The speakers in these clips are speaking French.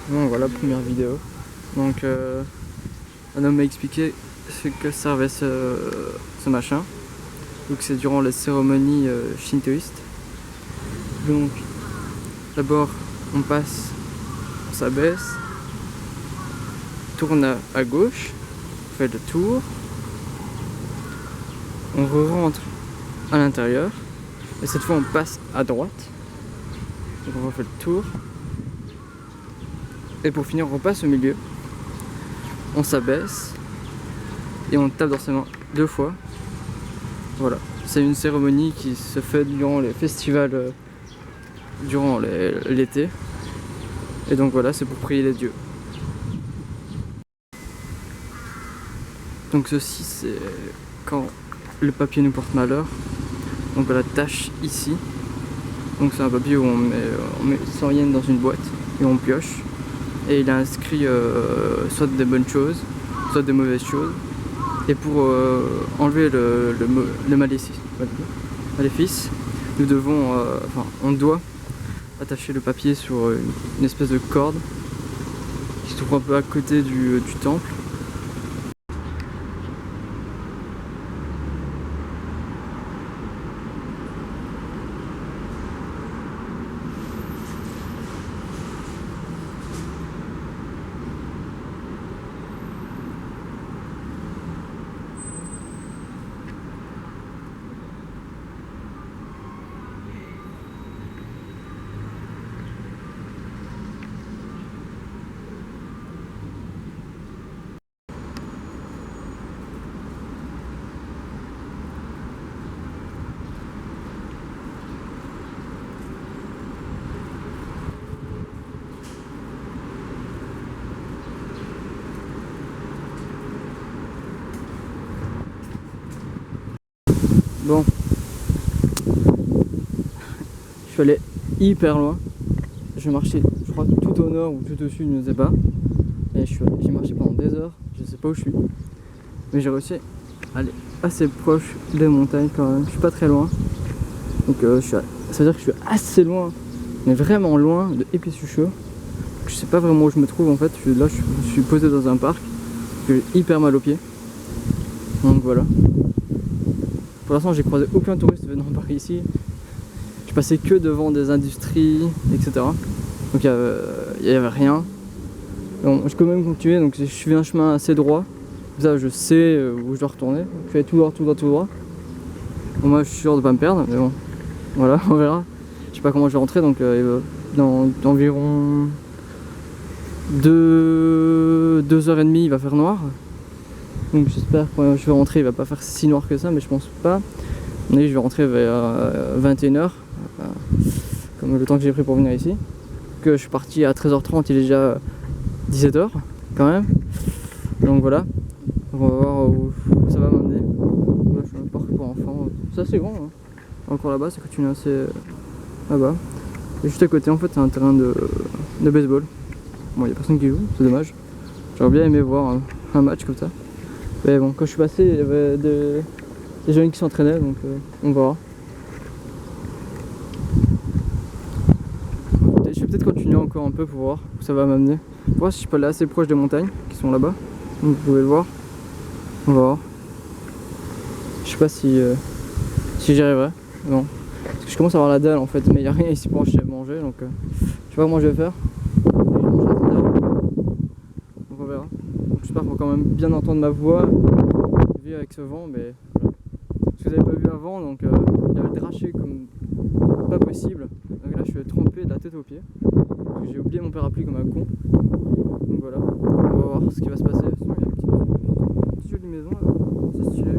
Bon voilà, première vidéo. Donc un homme m'a expliqué ce que servait ce machin. Donc c'est durant la cérémonie shintoïste. Donc d'abord on passe, on s'abaisse, tourne à gauche, on fait le tour, on re-rentre à l'intérieur et cette fois on passe à droite. Donc on refait le tour. Et pour finir, on repasse au milieu, on s'abaisse et on tape dans ses mains 2 fois. Voilà, c'est une cérémonie qui se fait durant les festivals, durant l'été. Et donc voilà, c'est pour prier les dieux. Donc ceci, c'est quand le papier nous porte malheur. Donc voilà, tâche ici. Donc c'est un papier où on met 100 yens dans une boîte et on pioche. Et il a inscrit soit des bonnes choses, soit des mauvaises choses. Et pour enlever le maléfice, nous devons, on doit attacher le papier sur une espèce de corde qui se trouve un peu à côté du temple. Bon, je suis allé hyper loin. Je marchais, je crois, tout au nord ou tout au sud, je ne sais pas. Et j'ai marché pendant des heures, je sais pas où je suis. Mais j'ai réussi à aller assez proche des montagnes quand même. Je suis pas très loin. Donc ça veut dire que je suis assez loin, mais vraiment loin de Épée-sur-Chaud. Je sais pas vraiment où je me trouve en fait. Là, je suis posé dans un parc. J'ai hyper mal aux pieds. Donc voilà. Pour l'instant, j'ai croisé aucun touriste venant par ici. Je passais que devant des industries, etc. Donc il y avait rien. Bon, je peux même continuer, donc je suis un chemin assez droit. Comme ça, je sais où je dois retourner. Je vais tout droit, tout droit, tout droit. Bon, moi, je suis sûr de pas me perdre, mais bon, voilà, on verra. Je sais pas comment je vais rentrer, donc dans environ 2h30, il va faire noir. Donc j'espère que quand je vais rentrer, il va pas faire si noir que ça, mais je pense pas. Je vais rentrer vers 21h, comme le temps que j'ai pris pour venir ici. Que je suis parti à 13h30, il est déjà 17h quand même. Donc voilà, on va voir où ça va m'amener. Là, je suis dans un parc pour enfants, c'est assez grand. Hein. Encore là-bas, ça continue assez là-bas. Et juste à côté, en fait, c'est un terrain de baseball. Bon, il n'y a personne qui joue, c'est dommage. J'aurais bien aimé voir un match comme ça. Mais bon, quand je suis passé, il y avait des jeunes qui s'entraînaient, donc on verra. Je vais peut-être continuer encore un peu pour voir où ça va m'amener. Pour voir si je peux aller assez proche des montagnes qui sont là-bas. Vous pouvez le voir. On va voir. Je sais pas si j'y arriverai. Non. Parce que je commence à avoir la dalle en fait, mais il n'y a rien ici pour manger, donc je sais pas comment je vais faire. Donc on verra. Donc j'espère qu'on va quand même bien entendre ma voix vu avec ce vent, mais voilà. Ce que vous n'avez pas vu avant, donc il y avait draché comme pas possible. Donc là je suis trempé de la tête aux pieds. Parce que j'ai oublié mon parapluie comme un con. Donc voilà, on va voir ce qui va se passer. Sinon, il y a une petite jolie maison là, c'est stylé.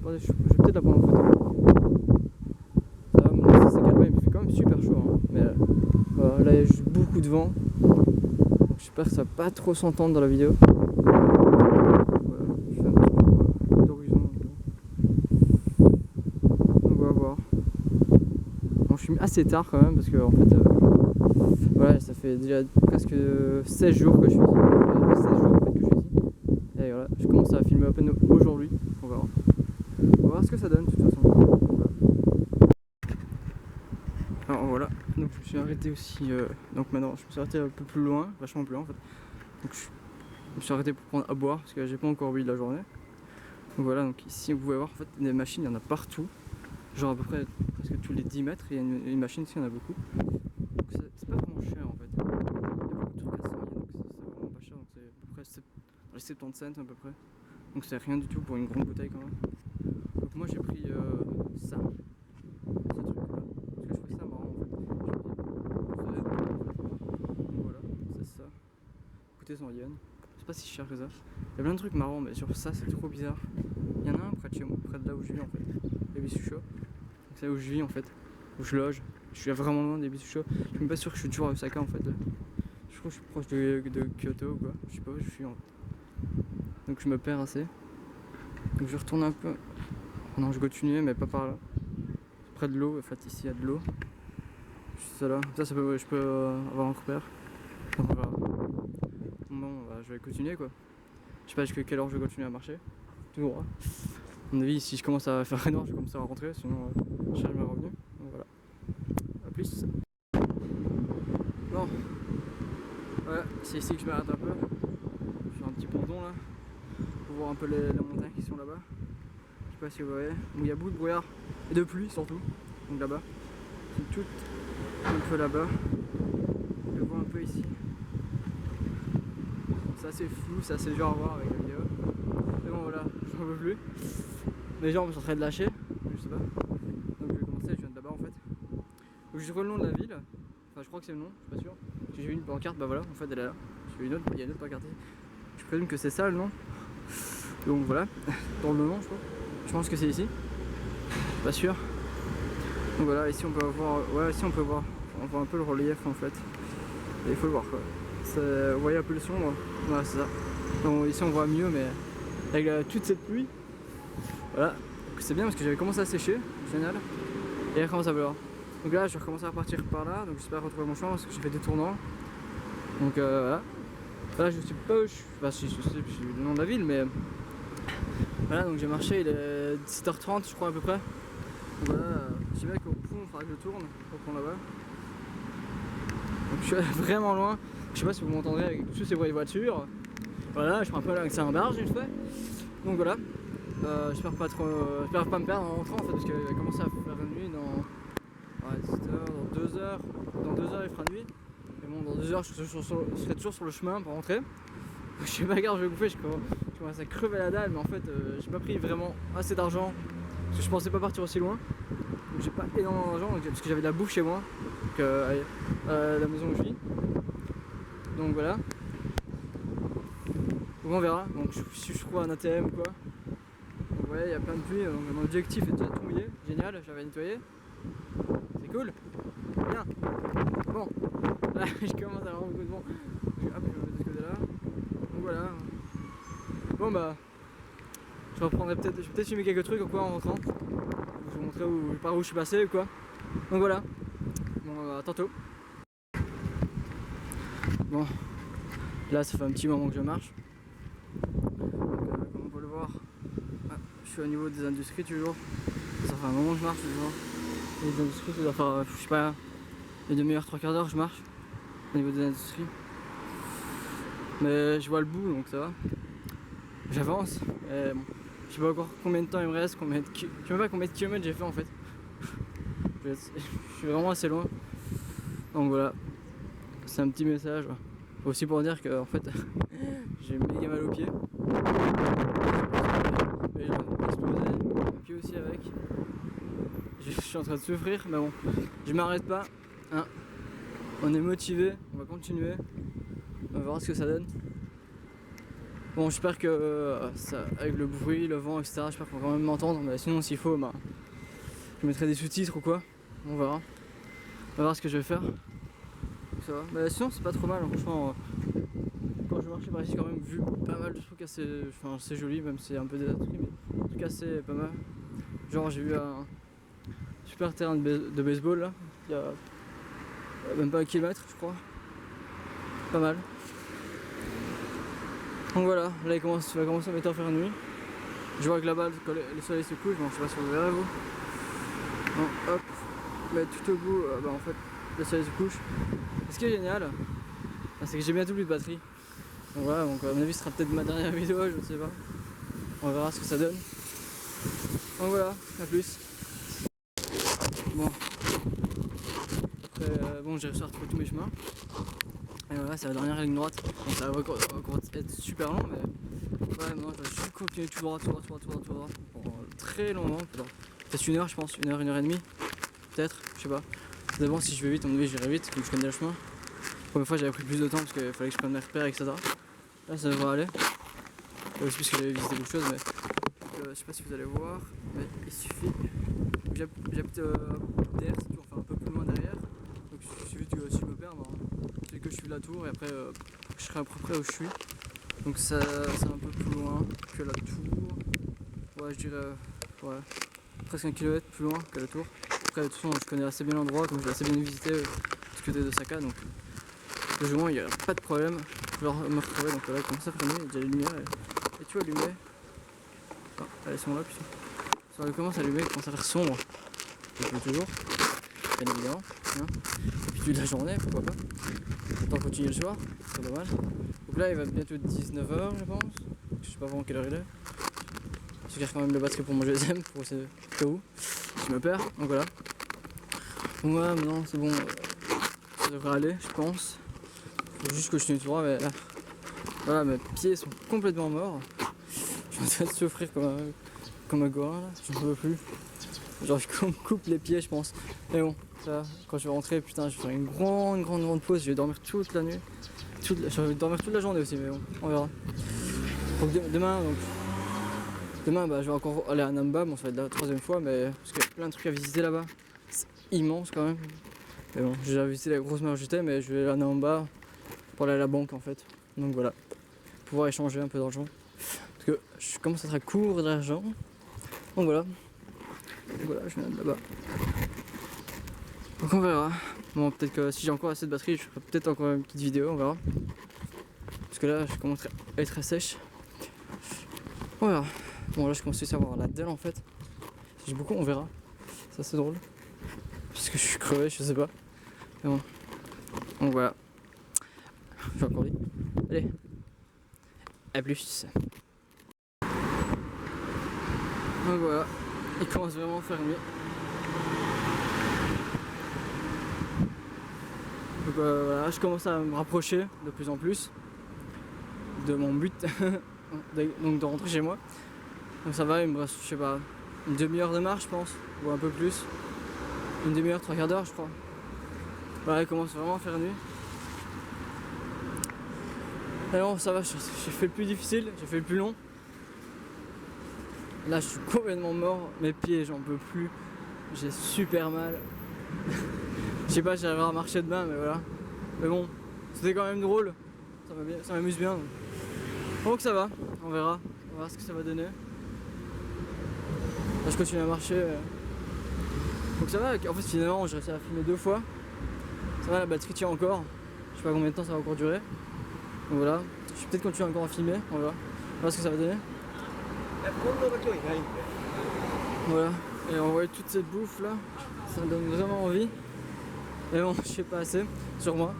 Attendez, je vais peut-être la prendre en photo. Ça va, maintenant ça s'est calmé, il fait quand même super chaud. Hein. Mais voilà, là il y a juste beaucoup de vent. Donc j'espère que ça va pas trop s'entendre dans la vidéo. Voilà, je fais un petit peu d'horizon. Donc on va voir. Bon, je suis assez tard quand même parce que en fait voilà, ça fait déjà presque 16 jours que je suis ici. 16 jours en fait que je suis ici. Et voilà, je commence à filmer à peine aujourd'hui. On verra. On va voir ce que ça donne de toute façon. Voilà. Alors voilà, donc je me suis arrêté aussi, donc maintenant je me suis arrêté un peu plus loin, vachement plus loin en fait. Donc je me suis arrêté pour prendre à boire parce que j'ai pas encore bu de la journée. Donc voilà, donc ici vous pouvez voir en fait des machines, il y en a partout. Genre à peu près presque tous les 10 mètres, il y a une machine ici, il y en a beaucoup. Donc c'est pas vraiment cher en fait. Il y a beaucoup de trucs à 100 yens, donc c'est vraiment pas cher, donc c'est à peu près 70 cents à peu près. Donc c'est rien du tout pour une grande bouteille quand même. Donc moi j'ai pris ça. Ce truc là, parce que je trouvais ça marrant en fait. Donc voilà, c'est ça. Coûtait 100 yens. C'est pas si cher que ça. Il y a plein de trucs marrants, mais sur ça c'est trop bizarre. Il y en a un près de chez moi, près de là où je vis en fait. Les Bissuchos. Donc c'est là où je vis en fait. Où je loge. Je suis vraiment loin des Bissuchos. Je suis même pas sûr que je suis toujours à Osaka en fait. Je crois que je suis proche de Kyoto ou quoi. Je sais pas où je suis en fait. Donc je me perds assez. Donc je retourne un peu. Non, je continue mais pas par là. Près de l'eau, en fait ici il y a de l'eau. Juste ça là. Ça peut, je peux avoir un repère. Donc voilà. Bon bah, je vais continuer quoi. Je sais pas jusqu'à quelle heure je vais continuer à marcher. Tout droit. À mon avis si je commence à faire noir je vais commencer à rentrer, sinon je cherche mes revenus. Donc voilà. A plus. Bon. Voilà, c'est ici que je m'arrête un peu. Je fais un petit ponton là. Pour voir un peu les montagnes qui sont là-bas. Je sais pas si vous voyez. Où il y a beaucoup de brouillard. Et de pluie surtout. Donc là-bas. C'est tout un peu là-bas. Je le vois un peu ici. C'est assez flou, c'est assez dur à voir avec la vidéo. Mais bon voilà, j'en peux plus. Mes jambes sont en train de lâcher, je sais pas. Donc je vais commencer, je viens de là-bas en fait. Donc je vois le nom de la ville. Enfin je crois que c'est le nom, je suis pas sûr. J'ai vu une pancarte, bah voilà, en fait elle est là. J'ai vu une autre, il y a une autre pancarte ici. Je présume que c'est ça le nom. Donc voilà, dans le nom je crois. Je pense que c'est ici. Pas sûr. Donc voilà, ici on peut voir. Ouais ici on peut voir. On voit un peu le relief en fait. Et il faut le voir quoi. Vous voyez un peu le sombre. Voilà c'est ça. Donc ici on voit mieux mais avec toute cette pluie. Voilà. C'est bien parce que j'avais commencé à sécher, génial. Et elle commence à pleuvoir. Donc là je vais recommencer à repartir par là. Donc j'espère retrouver mon chemin parce que j'ai fait des tournants. Donc voilà. Voilà je sais pas où je suis. Bah si je sais le nom de la ville mais. Voilà donc j'ai marché, il est 17h30 je crois à peu près. Donc voilà, je sais bien qu'au fond il faudra que je tourne au pont là-bas. Donc je suis vraiment loin. Je sais pas si vous m'entendrez avec tous ces bruits de voitures. Voilà, je prends un peu l'accès en barge une fois. Donc voilà. J'espère pas me perdre en rentrant en fait parce qu'il va commencer à faire nuit dans 17h, dans 2 heures. Dans 2 heures il fera nuit. Mais bon dans 2 heures je serai toujours sur le chemin pour rentrer. Je sais pas, je vais bouffer, je commence à crever la dalle, mais en fait j'ai pas pris vraiment assez d'argent parce que je pensais pas partir aussi loin. Donc j'ai pas énormément d'argent parce que j'avais de la bouffe chez moi, donc, à la maison où je vis. Donc voilà. Donc on verra. Donc si je trouve un ATM ou quoi. Donc voilà, il y a plein de pluie, donc mon objectif est déjà tout mouillé. Génial, j'avais nettoyé. C'est cool. Bien. Bon. Là je commence à avoir beaucoup de vent. Hop, je vais mettre de ce côté là. Donc voilà. Bon bah. Je vais peut-être filmer quelques trucs ou quoi en rentrant. Je vais vous montrer par où je suis passé ou quoi. Donc voilà. Bon à tantôt. Bon. Là ça fait un petit moment que je marche. Donc, comme on peut le voir, je suis au niveau des industries toujours. Ça fait un moment que je marche toujours. Les industries, ça doit faire, je sais pas, une demi-heure, 3/4 d'heure je marche au niveau des industries. Mais je vois le bout donc ça va. J'avance. Bon, je sais pas encore combien de temps il me reste, je sais même pas combien de kilomètres j'ai fait en fait. Je suis vraiment assez loin. Donc voilà. C'est un petit message. Aussi pour dire que en fait j'ai méga mal aux pieds. Mais j'ai explosé, mes pieds aussi avec. Je suis en train de souffrir, mais bon, je m'arrête pas. Hein. On est motivé, on va continuer. On va voir ce que ça donne. Bon, j'espère que avec le bruit, le vent, etc., j'espère qu'on va quand même m'entendre. Mais sinon, s'il faut, bah, je mettrai des sous-titres ou quoi. On verra. On va voir ce que je vais faire. Ça va. Mais sinon, c'est pas trop mal, franchement. Quand je marchais par ici, j'ai quand même vu pas mal de trucs assez jolis, même si c'est un peu désastreux, mais en tout cas, c'est pas mal. Genre, j'ai vu un super terrain de baseball là, il y a même pas 1 kilomètre, je crois. Pas mal. Donc voilà, là il va commencer à m'éteindre faire nuit. Je vois que là-bas, quand le soleil se couche, bon, je sais pas si vous verrez vous. Bon, hop. mettre tout au bout, bah en fait, le soleil se couche. Et ce qui est génial, bah, c'est que j'ai bientôt plus de batterie. Donc voilà, donc à mon avis ce sera peut-être ma dernière vidéo, je ne sais pas. On verra ce que ça donne. Donc voilà, à plus. Bon. Après, bon, j'ai réussi à retrouver tous mes chemins. Et voilà, c'est la dernière ligne droite. Donc ça va encore être super long, mais ouais, non, je vais juste continuer tout droit pour très longtemps. Peut-être une heure, je pense, une heure et demie. Peut-être, je sais pas. D'abord, si je vais vite, à mon avis, j'irai vite, comme je connais le chemin. La première fois, j'avais pris plus de temps parce qu'il fallait que je prenne mes repères, etc. Là, ça devrait aller. Et aussi parce que j'avais visité beaucoup de choses, mais je sais pas si vous allez voir, mais il suffit. J'habite derrière, c'est toujours enfin, un peu plus loin derrière. Donc il suffit que si je me perds, c'est que je suis la tour et après je serai à peu près où je suis. Donc c'est un peu plus loin que la tour. Ouais, je dirais ouais, presque 1 kilomètre plus loin que la tour. Après, de toute façon, je connais assez bien l'endroit, comme je l'ai assez bien visité du côté de Saka. Donc logiquement, il n'y a pas de problème. Je vais me retrouver. Donc là, il commence à faire nuit, il y a déjà les lumières. Et tu vois, allumées. Ah, elles sont là, putain. Ça commence à allumer, il commence à faire sombre. Depuis toujours, bien évidemment. Hein. Depuis de la journée, pourquoi pas. Autant continuer le soir, c'est dommage. Donc là, il va bientôt être 19h, je pense. Je sais pas vraiment quelle heure il est. Je garde quand même la batterie pour mon GSM, pour ce cas où je me perds. Donc voilà. Donc voilà, maintenant c'est bon. Ça devrait aller, je pense. Faut juste que je continue tout droit, mais là. Voilà, mes pieds sont complètement morts. Je suis en train de souffrir comme un gorille là, je ne peux plus. Genre je me coupe les pieds, je pense. Mais bon, ça, quand je vais rentrer, putain, je vais faire une grande pause. Je vais dormir toute la nuit. Je vais dormir toute la journée aussi, mais bon, on verra. Donc demain, bah, je vais encore aller à Namba. Bon, ça va être la 3e fois, mais parce qu'il y a plein de trucs à visiter là-bas. C'est immense quand même. Mais bon, j'ai déjà visité la grosse mer où j'étais, mais je vais aller à Namba pour aller à la banque en fait. Donc voilà, pouvoir échanger un peu d'argent. Parce que je commence à être à court d'argent. Donc voilà. Je viens de là-bas. Donc on verra. Bon, peut-être que si j'ai encore assez de batterie, je ferai peut-être encore une petite vidéo, on verra. Parce que là, je commence à être très sèche. Voilà. Bon, là, je commence aussi à avoir la dalle en fait. Si j'ai beaucoup, on verra. Ça, c'est drôle. Parce que je suis crevé, je sais pas. Mais bon. Donc voilà. Je vais encore dit. Allez. À plus. Donc voilà. Il commence vraiment à faire nuit. Donc voilà, je commence à me rapprocher de plus en plus de mon but, donc de rentrer chez moi. Donc ça va, il me reste, je sais pas, une demi-heure de marche je pense, ou un peu plus. Une demi-heure, 3 quarts d'heure je crois. Voilà, il commence vraiment à faire nuit. Et bon, ça va, j'ai fait le plus difficile, j'ai fait le plus long. Là je suis complètement mort, mes pieds j'en peux plus, j'ai super mal. Je sais pas si j'arriverai à marcher demain, mais voilà. Mais bon, c'était quand même drôle, ça m'amuse bien. Donc ça va, on verra ce que ça va donner. Là je continue à marcher. Donc ça va, en fait finalement j'ai réussi à filmer 2 fois. Ça va, la batterie tient encore. Je sais pas combien de temps ça va encore durer. Donc voilà, je vais peut-être continuer encore à filmer, on verra ce que ça va donner. Voilà, et on voit toute cette bouffe là, ça me donne vraiment envie. Mais bon, je sais pas assez sur moi.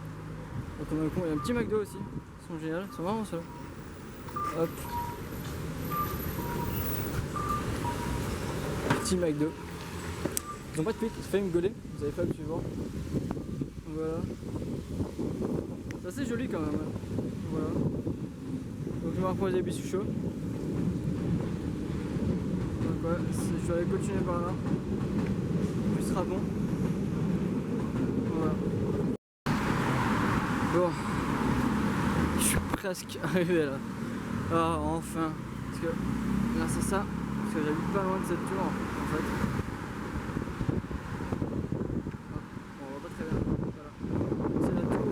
Donc on a le con, il y a un petit McDo aussi, ils sont géniaux, ils sont marrants ceux-là. Hop. Petit McDo. Ils ont pas de pique, ils se fait me gauler, vous avez pas le suivant. Voilà. C'est assez joli quand même. Voilà. Donc je vais reposer des bisous chauds. Donc ouais, je vais aller continuer par là. Plus sera bon. Voilà. Bon. Je suis presque arrivé là. Ah enfin. Parce que là c'est ça. Parce que j'habite pas loin de cette tour en fait. On voit pas très bien. Voilà. C'est la tour.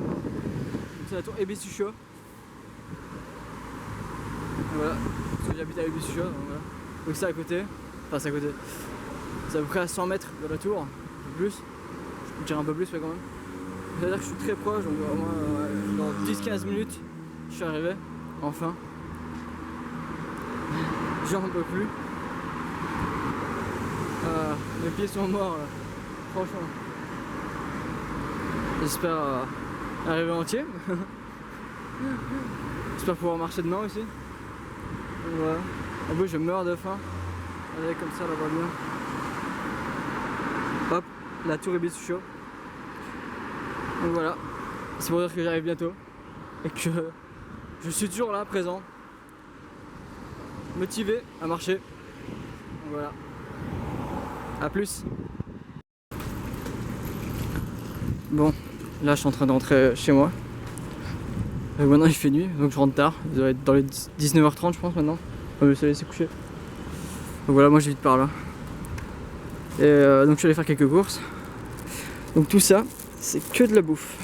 C'est la tour Ebisucho. Voilà. Parce que j'habite à Ebisucho. Donc voilà. Donc c'est à côté. Enfin c'est à côté. C'est à peu près à 100 mètres de la tour. Un peu plus. Je dirais un peu plus mais quand même. C'est-à-dire que je suis très proche. Donc au moins dans 10-15 minutes je suis arrivé. Enfin. J'en peux plus. Mes pieds sont morts là. Franchement. J'espère arriver entier. J'espère pouvoir marcher demain aussi. Voilà. En plus je meurs de faim. Allez, comme ça, là va bien. Hop, la tour Ibis chaud. Donc voilà. C'est pour dire que j'arrive bientôt. Et que je suis toujours là, présent. Motivé à marcher. Donc voilà. A plus. Bon, là je suis en train d'entrer chez moi. Maintenant il fait nuit, donc je rentre tard. Il doit être dans les 19h30 je pense maintenant. Le soleil s'est couché. Donc voilà, moi j'évite par là. Et donc je suis allé faire quelques courses. Donc tout ça, c'est que de la bouffe.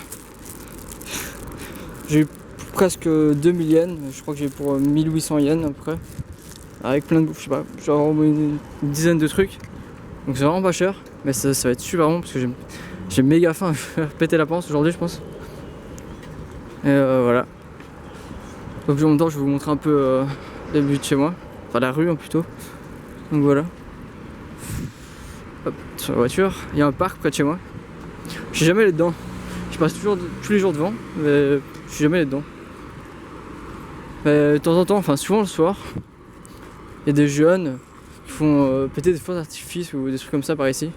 J'ai eu presque 2000 yens, je crois que j'ai pour 1800 yens à peu près. Avec plein de bouffe, je sais pas, genre une dizaine de trucs. Donc c'est vraiment pas cher, mais ça va être super bon parce que j'ai méga faim, je vais péter la panse aujourd'hui je pense. Et voilà. Donc en même temps je vais vous montrer un peu les buts de chez moi, enfin la rue plutôt. Donc voilà. Hop, sur la voiture, il y a un parc près de chez moi. Je suis jamais allé dedans. Je passe toujours tous les jours devant, mais je suis jamais allé dedans. Mais de temps en temps, enfin souvent le soir, il y a des jeunes qui font péter des feux d'artifice ou des trucs comme ça par ici.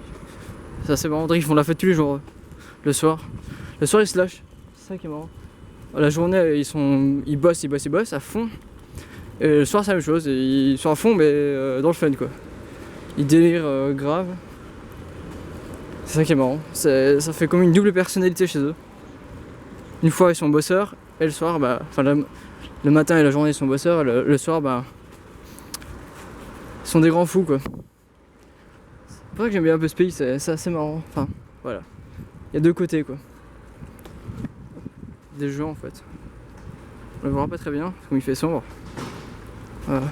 C'est assez marrant, ils font la fête tous les jours le soir. Le soir ils se lâchent, c'est ça qui est marrant. La journée ils bossent à fond. Et le soir c'est la même chose, ils sont à fond mais dans le fun quoi. Ils délirent grave. C'est ça qui est marrant, ça fait comme une double personnalité chez eux. Une fois ils sont bosseurs, et le soir, bah, enfin le matin et la journée ils sont bosseurs, le soir, bah, ils sont des grands fous quoi. C'est vrai que j'aime bien un peu ce pays, c'est assez marrant, enfin voilà. Il y a deux côtés quoi. Des jeux en fait. On le verra pas très bien, comme il fait sombre. Voilà.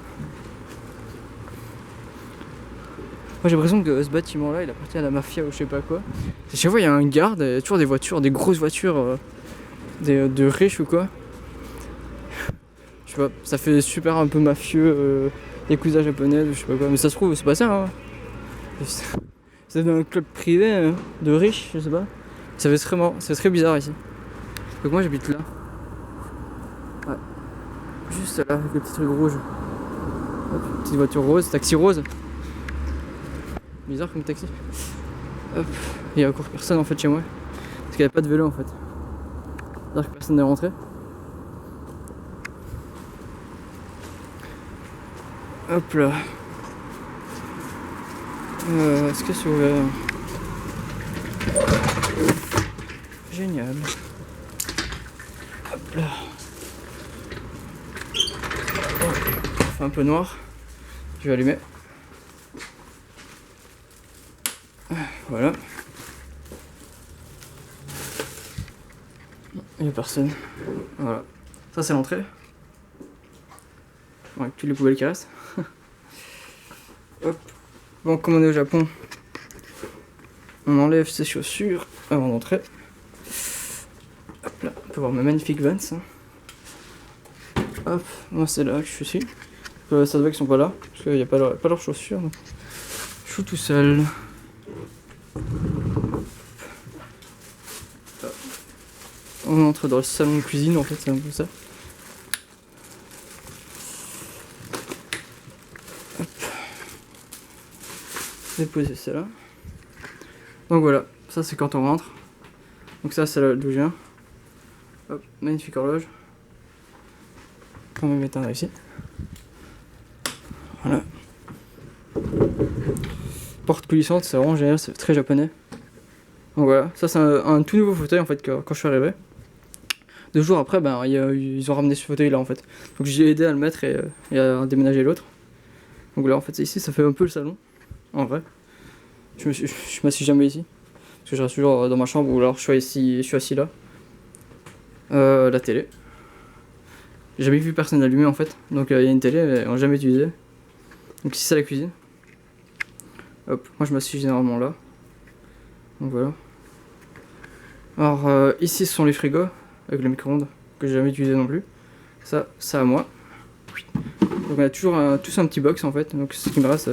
Moi j'ai l'impression que ce bâtiment là il appartient à la mafia ou je sais pas quoi. Et chaque fois il y a une garde, il y a toujours des voitures, des grosses voitures de riches ou quoi. Je sais pas, ça fait super un peu mafieux, yakuza japonais, je sais pas quoi, mais ça se trouve c'est pas ça hein. C'est dans un club privé de riches, je sais pas. Ça fait très bizarre ici. Donc moi j'habite là. Ouais. Juste là, avec le petit truc rouge. Hop, petite voiture rose, taxi rose. Bizarre comme taxi. Hop, il y a encore personne en fait chez moi. Parce qu'il n'y a pas de vélo en fait. C'est-à-dire que personne n'est rentré. Hop là. Est-ce que c'est ouvert? Génial. Hop là. Oh, il fait un peu noir. Je vais allumer. Voilà. Il n'y a personne. Voilà. Ça c'est l'entrée. Bon, avec toutes les poubelles qui restent. Hop. Bon, comme on est au Japon, on enlève ses chaussures avant d'entrer. Hop là, on peut voir mes magnifiques Vans. Hop, moi c'est là que je suis. Ça se voit qu'ils sont pas là, parce qu'il n'y a pas leurs chaussures. Donc. Je suis tout seul. On entre dans le salon de cuisine en fait, c'est un peu ça. Hop. Déposer ça là. Donc voilà, ça c'est quand on rentre. Donc ça c'est d'où je viens. Hop, magnifique horloge. On va mettre un ici. Voilà. Porte coulissante, c'est vraiment génial, c'est très japonais. Donc voilà, ça c'est un tout nouveau fauteuil en fait quand je suis arrivé. 2 jours après, ben, ils ont ramené ce fauteuil là en fait. Donc j'ai aidé à le mettre et à déménager l'autre. Donc là en fait ici ça fait un peu le salon, en vrai. Je m'assis jamais ici. Parce que je reste toujours dans ma chambre ou alors je suis assis là. La télé. J'ai jamais vu personne allumer en fait. Donc il y a une télé mais on l'a jamais utilisée. Donc ici c'est la cuisine. Hop, moi je m'assieds généralement là. Donc voilà. Alors ici ce sont les frigos avec le micro-ondes que j'ai jamais utilisé non plus. Ça à moi. Donc on a toujours tous un petit box en fait. Donc ce qui me reste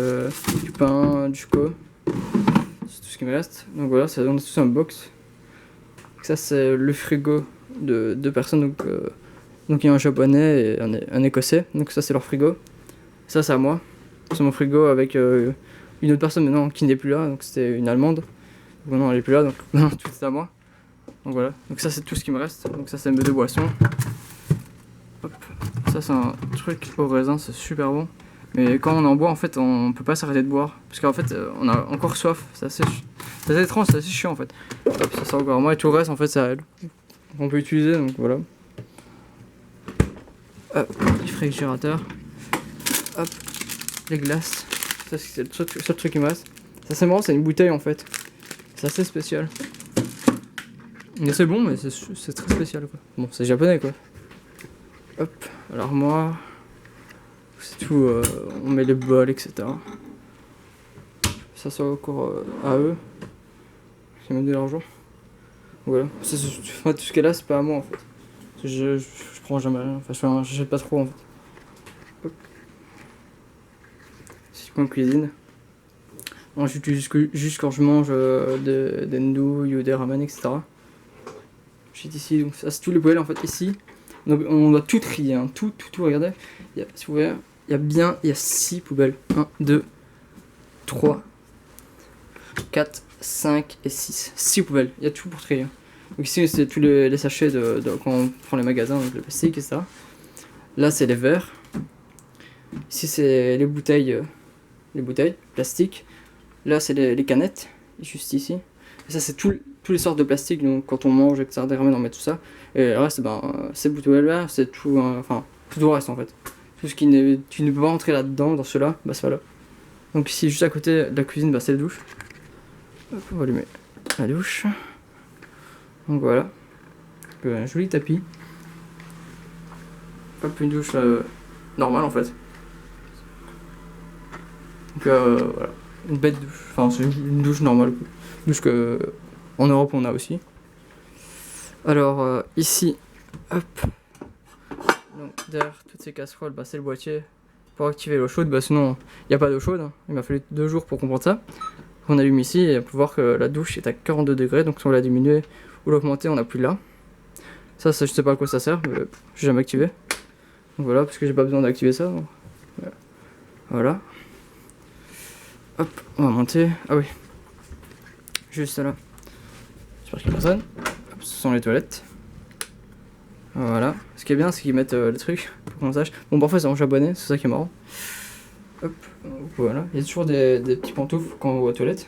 du pain, du choco. C'est tout ce qui me reste. Donc voilà, on a tous un box. Ça c'est le frigo de deux personnes, donc il y a un japonais et un écossais, donc ça c'est leur frigo. Ça c'est à moi, c'est mon frigo avec une autre personne maintenant qui n'est plus là, donc c'était une allemande. Maintenant elle est plus là, donc non, tout est à moi. Donc voilà, donc ça c'est tout ce qui me reste, donc ça c'est mes deux boissons. Hop. Ça c'est un truc au raisin, c'est super bon. Mais quand on en boit en fait on peut pas s'arrêter de boire, parce qu'en fait on a encore soif, c'est assez étrange, c'est assez chiant en fait. Hop, ça encore à moi et tout le reste en fait ça on peut utiliser, donc voilà. Hop, le réfrigérateur. Hop, les glaces. Ça c'est le seul truc qui me reste. Ça c'est marrant, c'est une bouteille en fait. C'est assez spécial. Mais c'est bon, mais c'est très spécial quoi. Bon, c'est japonais quoi. Hop, l'armoire. C'est tout, on met les bols, etc. Ça c'est encore à eux. Qui mettent de l'argent. Voilà. Tout ce qu'elle a, c'est pas à moi en fait. Je prends jamais rien. Enfin, j'achète pas trop en fait. Hop. C'est du coin cuisine. Moi j'utilise juste quand je mange des ndouilles ou des ramen, etc. J'ai ici, donc ça c'est tous les poêles en fait ici. Donc, on doit tout trier, hein. tout, regardez. Si vous voyez, il y a 6 poubelles. 1, 2, 3, 4, 5 et 6. 6 poubelles, il y a tout pour trier. Donc ici c'est tous les sachets de quand on prend les magasins, donc le plastique et ça. Là c'est les verres. Ici c'est les bouteilles plastique. Là c'est les canettes, juste ici. Et ça c'est tous les sortes de plastique, donc quand on mange, etc. Des ramen, on met tout ça. Et le reste, ces bouteilles là, c'est tout, tout le reste en fait. Tout ce qui tu ne peux pas entrer là-dedans, dans ceux-là, c'est pas là. Donc ici, juste à côté de la cuisine, c'est la douche. Hop, on va allumer la douche. Donc voilà. Donc, un joli tapis. Hop, une douche normale en fait. Donc voilà. Une bête douche. Enfin, c'est une douche normale. Une douche que en Europe on a aussi. Alors ici, hop. Donc derrière toutes ces casseroles, c'est le boîtier pour activer l'eau chaude. Sinon, il n'y a pas d'eau chaude. Hein. Il m'a fallu 2 jours pour comprendre ça. On allume ici et on peut voir que la douche est à 42 degrés. Donc si on l'a diminué ou l'augmenté, on n'a plus là. Ça, je sais pas à quoi ça sert, mais j'ai jamais activé. Donc voilà, parce que j'ai pas besoin d'activer ça. Donc, voilà. Hop, on va monter. Ah oui. Juste là. J'espère qu'il y a personne. Hop, ce sont les toilettes. Voilà. Ce qui est bien, c'est qu'ils mettent les trucs pour qu'on sache. Bon, parfois c'est en japonais, c'est ça qui est marrant. Hop, voilà. Il y a toujours des petits pantoufles quand on va aux toilettes.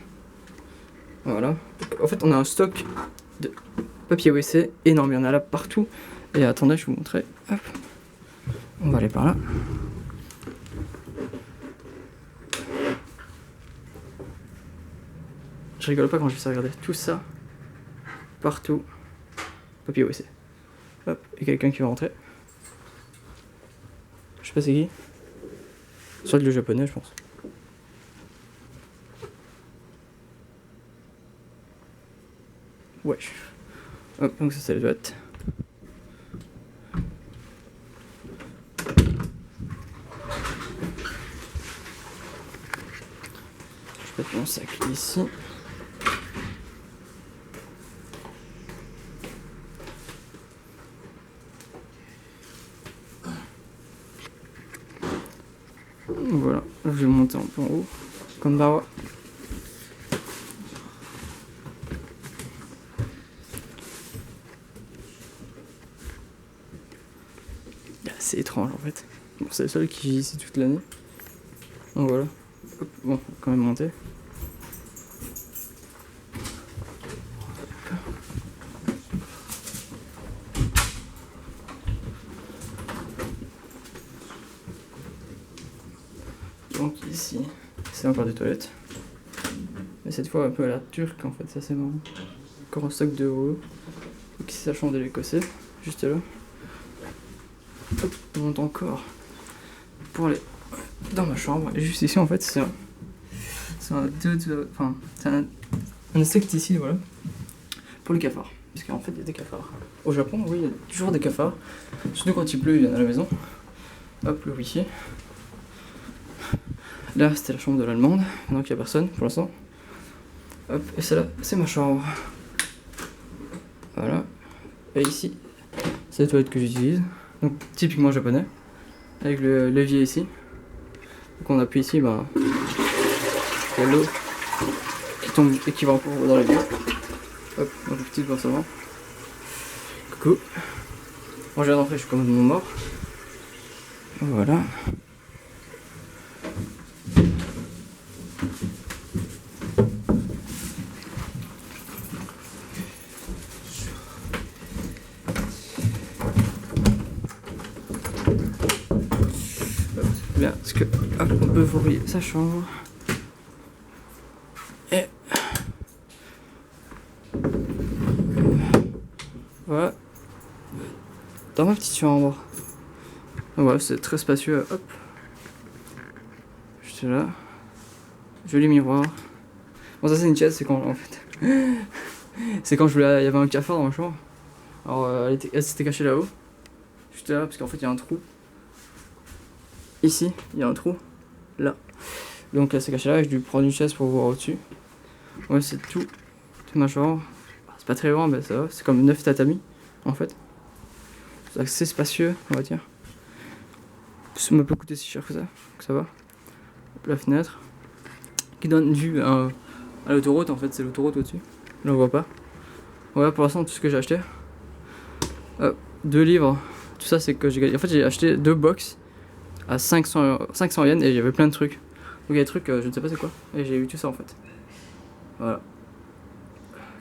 Voilà. Donc, en fait, on a un stock de papier WC énorme. Il y en a là partout. Et attendez, je vais vous montrer. Hop. On va aller par là. Je rigole pas quand je vais regarder tout ça. Partout. Papier WC. Hop, il y a quelqu'un qui va rentrer. Je sais pas c'est qui. Soit le japonais, je pense. Ouais. Hop, donc ça c'est les toilettes. Je vais mettre mon sac ici. Voilà, je vais monter un peu en haut. Konbanwa. C'est étrange en fait. Bon, c'est le seul qui vit ici toute l'année. Donc voilà. Hop, bon, on va quand même monter. Donc ici, c'est encore des toilettes. Mais cette fois un peu à la turque en fait, ça c'est marrant. Encore un stock de haut. Donc ici c'est la chambre de l'écossais, juste là. Hop, on monte encore pour aller dans ma chambre. Et juste ici en fait c'est un insecticide, voilà, pour les cafards. Parce qu'en fait il y a des cafards. Au Japon, oui, il y a toujours des cafards. Surtout quand il pleut, ils viennent à la maison. Hop, le wifi. Là, c'était la chambre de l'allemande, donc il n'y a personne pour l'instant. Hop, et celle-là, c'est ma chambre. Voilà. Et ici, c'est les toilettes que j'utilise. Donc typiquement japonais. Avec le levier ici. Donc on appuie ici, bah, il y a l'eau qui tombe et qui va encore dans l'évier. Hop, donc le petit versement. Coucou. Moi je viens d'entrer, je suis complètement mort. Voilà. Bien, parce que hop, on peut verrouiller sa chambre. Et voilà. Dans ma petite chambre. Voilà, c'est très spacieux. Hop. J'étais là. Joli miroir. Bon, ça c'est une chaise, c'est quand en fait. C'est quand je voulais. Il y avait un cafard dans ma chambre. Alors elle s'était cachée là-haut. J'étais là parce qu'en fait il y a un trou. Ici, il y a un trou. Là. Donc elle s'est cachée là et je dû prendre une chaise pour voir au-dessus. Ouais, c'est tout. Toute ma chambre. C'est pas très grand, mais ça va. C'est comme 9 tatamis en fait. C'est assez spacieux, on va dire. Ça m'a pas coûté si cher que ça. Donc ça va. La fenêtre. Qui donne vue à l'autoroute en fait. C'est l'autoroute au-dessus. Je la vois pas. Voilà pour l'instant tout ce que j'ai acheté. 2 livres. Tout ça c'est que j'ai gagné. En fait j'ai acheté 2 box à 500 yens et il y avait plein de trucs. Donc il y a des trucs, je ne sais pas c'est quoi. Et j'ai eu tout ça en fait. Voilà.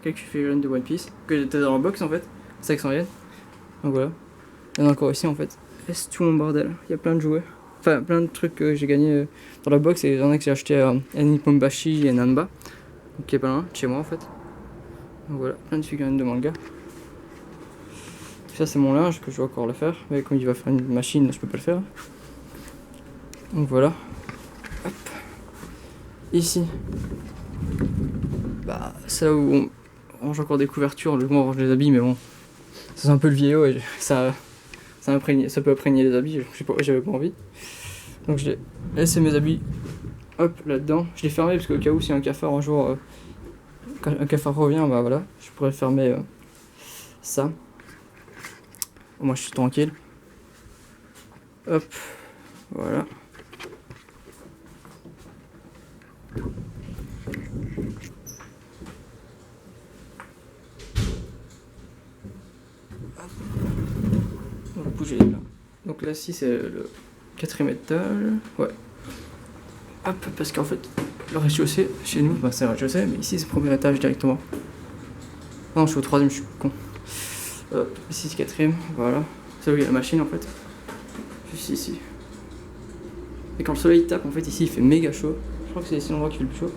Quelques figurines de One Piece que j'étais dans la box en fait. 500 yens. Donc voilà. Il y en a encore ici en fait. Et c'est tout mon bordel. Il y a plein de jouets. Enfin plein de trucs que j'ai gagné dans la box et il y en a que j'ai acheté à Nippon-bashi et Nanba. Donc il y a pas loin de chez moi en fait. Donc voilà, plein de figurines de manga. Ça c'est mon linge que je dois encore le faire. Mais comme il va faire une machine, je peux pas le faire. Donc voilà. Hop. Ici. Bah c'est là où on range encore des couvertures, le on range les habits, mais bon. C'est un peu le vieillot et ça peut imprégner les habits, je sais pas, j'avais pas envie. Donc j'ai laissé mes habits hop là-dedans. Je l'ai fermé parce qu'au cas où si un cafard un jour quand un cafard revient, bah voilà, je pourrais fermer ça. Moi je suis tranquille. Hop, voilà. On va bouger là. Donc là, si c'est le 4ème étage. Ouais. Hop, parce qu'en fait, le rez-de-chaussée, chez nous, bah, c'est le rez-de-chaussée, mais ici c'est le 1er étage directement. Non, je suis au 3ème, je suis con. Ici c'est 4ème, voilà. C'est là où il y a la machine en fait. Juste ici. Et quand le soleil tape, en fait, ici il fait méga chaud. Je crois que c'est ici l'endroit qui fait le plus chaud.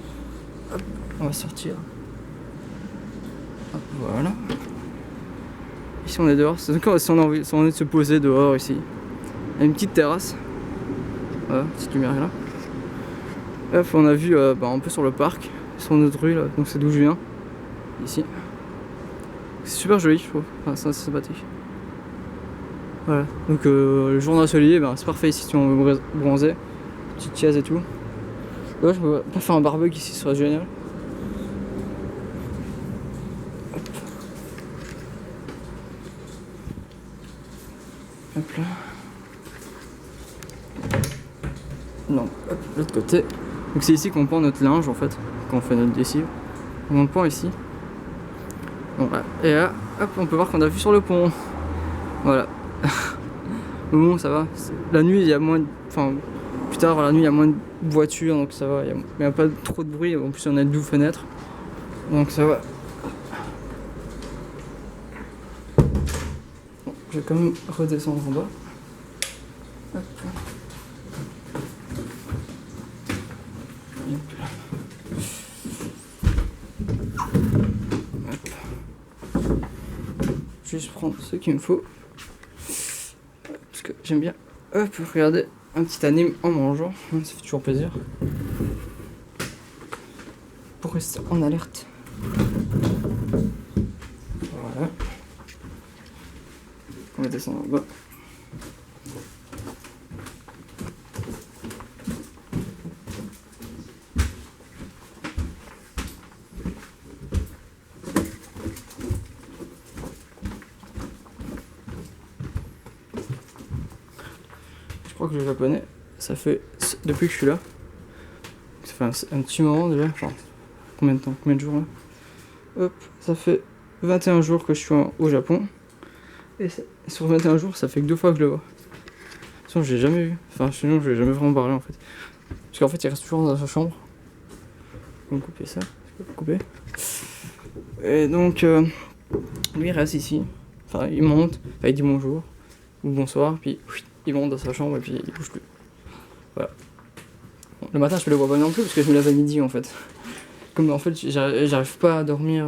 Hop, on va sortir. Hop, voilà. Ici on est dehors, c'est encore si on a envie de se poser dehors ici. Il y a une petite terrasse. Voilà, petite lumière là. Hop, on a vu un peu sur le parc, sur notre rue là, donc c'est d'où je viens. Ici. C'est super joli je trouve, enfin c'est assez sympathique. Voilà, donc le jour d'ensoleillé, c'est parfait ici si on veut bronzer. Petite chaise et tout. Ouais, je peux pas faire un barbecue ici, ce serait génial. Hop là. Non, hop, de l'autre côté. Donc c'est ici qu'on pend notre linge en fait, quand on fait notre lessive. On le pend ici. Voilà. Et là, hop, on peut voir qu'on a vu sur le pont. Voilà. Bon, ça va. La nuit, il y a moins de... Enfin, plus tard, la nuit, il y a moins de voitures, donc ça va. Il n'y a pas trop de bruit. En plus, on a 12 fenêtres. Donc ça va. Bon, je vais quand même redescendre en bas. Hop. Juste prendre ce qu'il me faut parce que j'aime bien regarder un petit anime en mangeant, ça fait toujours plaisir pour rester en alerte. Voilà, on va descendre en bas. crois que le japonais, ça fait depuis que je suis là, ça fait un petit moment déjà, enfin combien de temps, combien de jours là? Hop, ça fait 21 jours que je suis au Japon, et sur 21 jours ça fait que 2 fois que je le vois. Sinon je l'ai jamais vu, enfin sinon je l'ai jamais vraiment parlé en fait. Parce qu'en fait il reste toujours dans sa chambre. On va couper ça, je peux couper. Et donc lui il reste ici, enfin il monte, enfin, il dit bonjour ou bonsoir, puis il monte dans sa chambre et puis il bouge plus. Voilà. Bon, le matin je le vois pas non plus parce que je me lève à midi en fait. Comme en fait j'arrive pas à dormir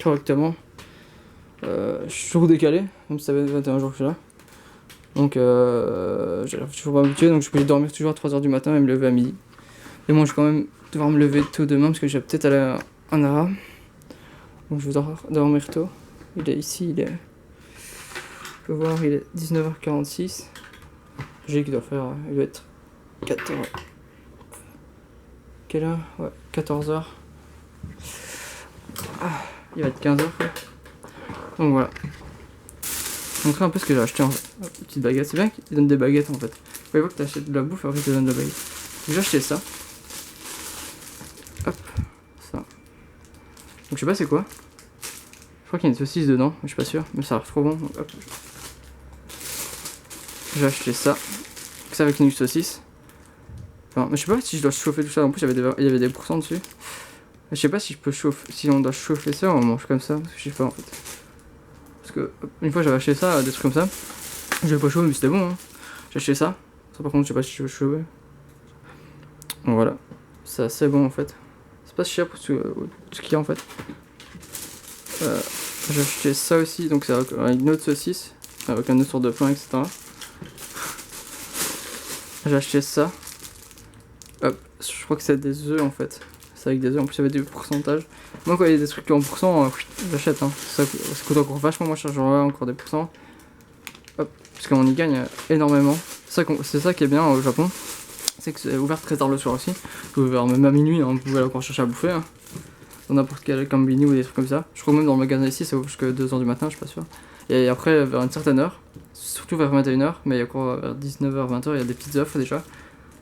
correctement, je suis toujours décalé, même si ça fait 21 jours que je suis là. Donc j'arrive toujours pas à m'habituer, donc je peux dormir toujours à 3h du matin et me lever à midi. Et moi je vais quand même devoir me lever tôt demain parce que je vais peut-être aller à Nara. Donc je vais dormir tôt. Il est ici, il peut voir, il est 19h46. J'ai qu'il doit faire, il doit être 14h. Quelle heure? Ouais, 14h. Ah, il va être 15h quoi. Donc voilà. Je vais montrer un peu ce que j'ai acheté en fait. Hop, petite baguette, c'est bien qu'ils donnent des baguettes en fait. Faut pas que t'achètes de la bouffe, après ils te donnent de la baguette. J'ai acheté ça. Hop, ça. Donc je sais pas c'est quoi. Je crois qu'il y a une saucisse dedans, mais je suis pas sûr, mais ça a l'air trop bon. Donc, hop. J'ai acheté ça. Ça avec une saucisse. Enfin, mais je sais pas si je dois chauffer tout ça. En plus, il y avait des pourcents dessus. Je sais pas si je peux chauffer, si on doit chauffer ça ou on mange comme ça, parce que je sais pas en fait. Parce que une fois j'avais acheté ça, des trucs comme ça. Je l'ai pas chauffé, mais c'était bon. Hein. J'ai acheté ça. Ça par contre, je sais pas si je veux chauffer. Donc voilà, c'est assez bon en fait. C'est pas si cher pour ce qu'il y a en fait. J'ai acheté ça aussi, donc c'est avec une autre saucisse, avec un autre sorte de pain, etc. J'ai acheté ça. Hop, je crois que c'est des œufs en fait. C'est avec des œufs, en plus il y avait des pourcentages. Moi quand il y a des trucs qui ont pourcent, j'achète. Hein. Ça coûte encore vachement moins cher, genre encore des pourcents. Hop, parce qu'on y gagne énormément. C'est ça qui est bien au Japon. C'est que c'est ouvert très tard le soir aussi. Vous pouvez ouvert même à minuit, hein, vous pouvez aller encore chercher à bouffer. Hein. Dans n'importe quel combini ou des trucs comme ça. Je crois que même dans le magasin ici, ça ouvre jusqu'à 2h du matin, je suis pas sûr. Et après, vers une certaine heure, surtout vers 21h, mais il y a quoi, vers 19h, 20h, il y a des petites offres déjà.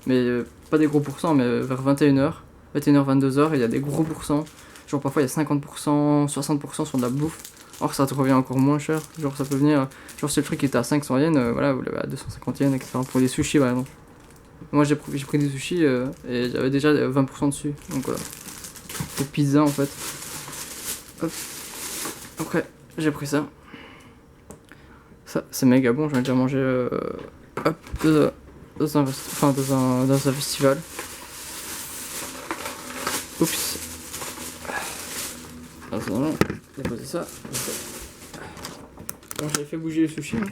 Mais pas des gros pourcents, mais vers 21h, 21h, 22h, il y a des gros pourcents. Genre parfois il y a 50%, 60% sur de la bouffe. Or ça te revient encore moins cher. Genre ça peut venir, genre si le truc était à 500 yens, voilà, vous l'avez à 250 yens, etc. Pour les sushis par exemple. Moi j'ai pris des sushis et j'avais déjà 20% dessus. Donc voilà. Pour pizza en fait. Hop. Après j'ai pris ça. Ça c'est méga bon, j'en ai déjà mangé hop, dans un festival. Oups. Attends, j'ai posé ça. Bon, j'avais fait bouger les sushis. Hein.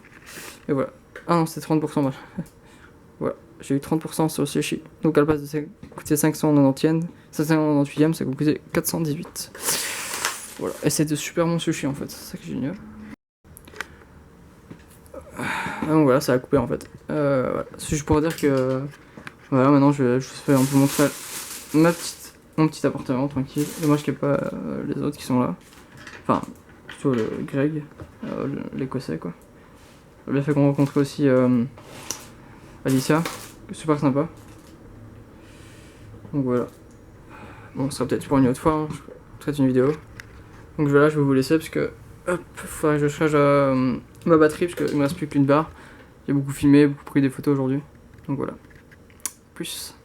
Et voilà. Ah non, c'était 30%. Bah. Voilà, j'ai eu 30% sur le sushi. Donc à la place de coûter 590 yens, 598 yens, ça coûtait 418. Voilà, et c'est de super bons sushis en fait, c'est ça qui est génial. Donc voilà, ça a coupé en fait. Voilà. C'est juste pour dire que voilà, maintenant je vais un peu montrer mon petit appartement tranquille. Dommage qu'il n'y ait pas les autres qui sont là. Enfin, plutôt le Greg, l'écossais quoi. Le fait qu'on rencontre aussi Alicia, super sympa. Donc voilà. Bon, ce sera peut-être pour une autre fois, hein. Je traite une vidéo. Donc voilà, je vais vous laisser parce que hop, faudrait que je charge ma batterie parce qu'il me reste plus qu'une barre. J'ai beaucoup filmé, beaucoup pris des photos aujourd'hui. Donc voilà. Plus.